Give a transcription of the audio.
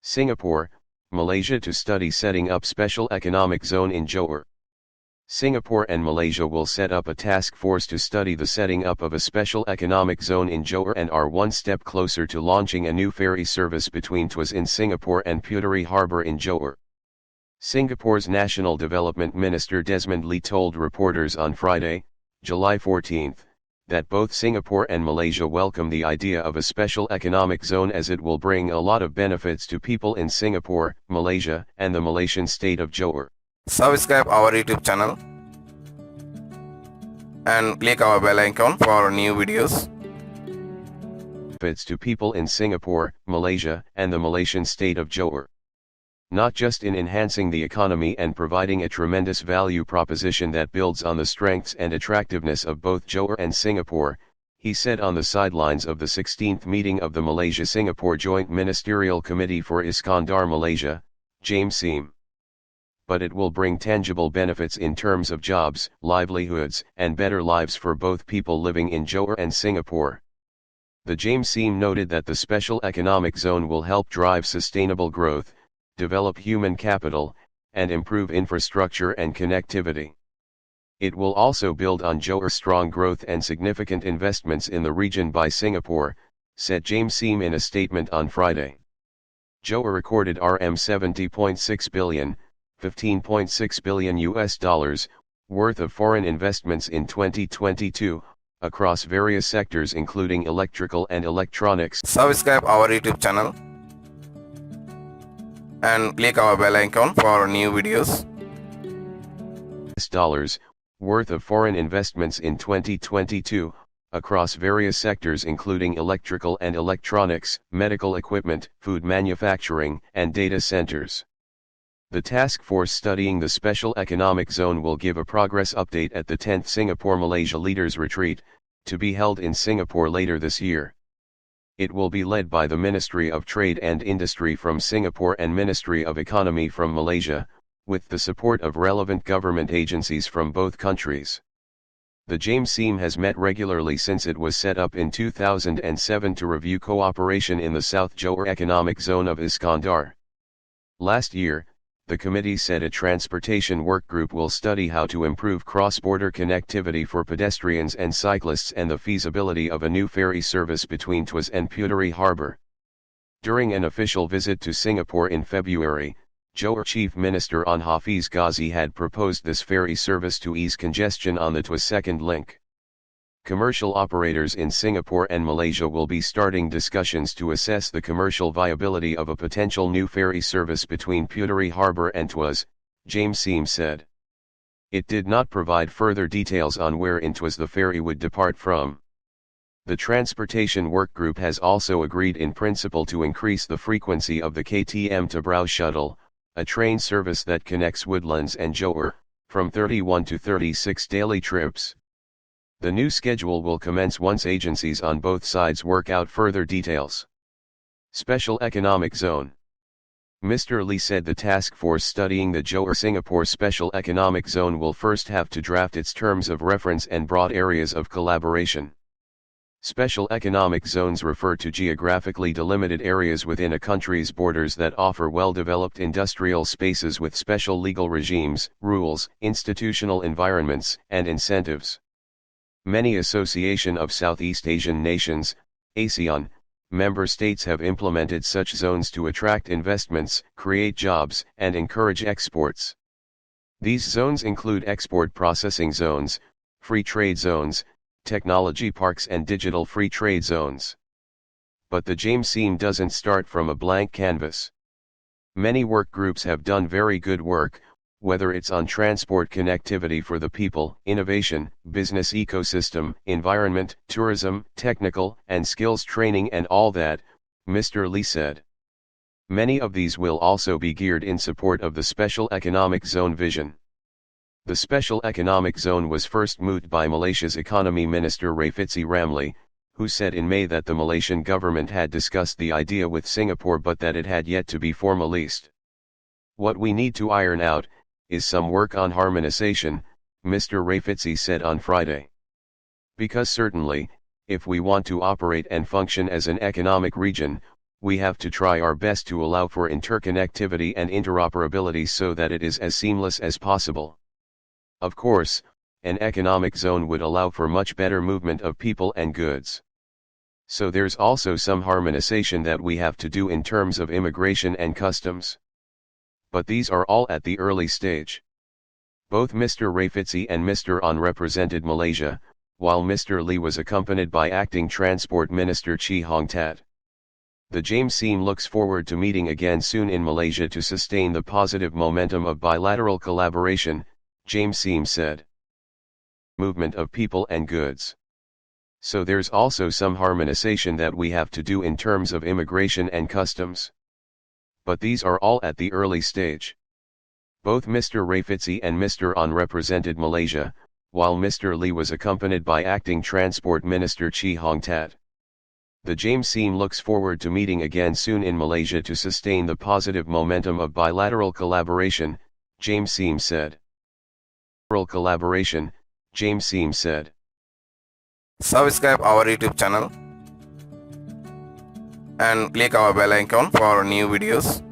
Singapore, Malaysia to study setting up special economic zone in Johor. Singapore and Malaysia will set up a task force to study the setting up of a special economic zone in Johor and are one step closer to launching a new ferry service between Tuas in Singapore and Puteri Harbour in Johor. Singapore's National Development Minister Desmond Lee told reporters on Friday, July 14, that both Singapore and Malaysia welcome the idea of a special economic zone as it will bring a lot of benefits to people in Singapore, Malaysia, and the Malaysian state of Johor. Subscribe our YouTube channel and click our bell icon for new videos. Benefits to people in Singapore, Malaysia, and the Malaysian state of Johor. Not just in enhancing the economy and providing a tremendous value proposition that builds on the strengths and attractiveness of both Johor and Singapore, he said on the sidelines of the 16th meeting of the Malaysia-Singapore Joint Ministerial Committee for Iskandar Malaysia, James Seam. But it will bring tangible benefits in terms of jobs, livelihoods, and better lives for both people living in Johor and Singapore. The James Seam noted that the Special Economic Zone will help drive sustainable growth, develop human capital, and improve infrastructure and connectivity. It will also build on Johor's strong growth and significant investments in the region by Singapore, said James Seam in a statement on Friday. Johor recorded RM70.6 billion, $15.6 billion US dollars, worth of foreign investments in 2022, across various sectors including electrical and electronics. Subscribe our YouTube channel and click our bell icon for new videos. Dollars worth of foreign investments in 2022, across various sectors including electrical and electronics, medical equipment, food manufacturing, and data centers. The task force studying the Special Economic Zone will give a progress update at the 10th Singapore-Malaysia Leaders Retreat, to be held in Singapore later this year. It will be led by the Ministry of Trade and Industry from Singapore and Ministry of Economy from Malaysia, with the support of relevant government agencies from both countries. The James Seam has met regularly since it was set up in 2007 to review cooperation in the South Johor Economic Zone of Iskandar. Last year, the committee said a transportation work group will study how to improve cross-border connectivity for pedestrians and cyclists and the feasibility of a new ferry service between Tuas and Puteri Harbour. During an official visit to Singapore in February, Johor Chief Minister An Hafiz Ghazi had proposed this ferry service to ease congestion on the Tuas Second Link. Commercial operators in Singapore and Malaysia will be starting discussions to assess the commercial viability of a potential new ferry service between Puteri Harbour and Tuas, James Seam said. It did not provide further details on where in Tuas the ferry would depart from. The Transportation Work Group has also agreed in principle to increase the frequency of the KTM to Brau shuttle, a train service that connects Woodlands and Johor, from 31 to 36 daily trips. The new schedule will commence once agencies on both sides work out further details. Special Economic Zone. Mr. Lee said the task force studying the Johor-Singapore Special Economic Zone will first have to draft its terms of reference and broad areas of collaboration. Special economic zones refer to geographically delimited areas within a country's borders that offer well-developed industrial spaces with special legal regimes, rules, institutional environments, and incentives. Many Association of Southeast Asian Nations, ASEAN, member states have implemented such zones to attract investments, create jobs, and encourage exports. These zones include export processing zones, free trade zones, technology parks and digital free trade zones. But the James Seam doesn't start from a blank canvas. Many work groups have done very good work, whether it's on transport connectivity for the people, innovation, business ecosystem, environment, tourism, technical and skills training and all that, Mr. Lee said. Many of these will also be geared in support of the Special Economic Zone vision. The Special Economic Zone was first mooted by Malaysia's Economy Minister Rafizi Ramli, who said in May that the Malaysian government had discussed the idea with Singapore but that it had yet to be formalized. What we need to iron out is some work on harmonization, Mr. Rafizi said on Friday. Because certainly, if we want to operate and function as an economic region, we have to try our best to allow for interconnectivity and interoperability so that it is as seamless as possible. Of course, an economic zone would allow for much better movement of people and goods. So there's also some harmonization that we have to do in terms of immigration and customs. But these are all at the early stage. Both Mr. Rafizi and Mr. An represented Malaysia, while Mr. Lee was accompanied by Acting Transport Minister Chee Hong Tat. The James team looks forward to meeting again soon in Malaysia to sustain the positive momentum of bilateral collaboration, James Seam said. Movement of people and goods. So there's also some harmonization that we have to do in terms of immigration and customs. But these are all at the early stage. Both Mr. Rafizi and Mr. An represented Malaysia, while Mr. Lee was accompanied by Acting Transport Minister Chee Hong Tat. The James team looks forward to meeting again soon in Malaysia to sustain the positive momentum of bilateral collaboration, James Seam said. Collaboration, James Seam said. Subscribe our YouTube channel and click our bell icon for new videos.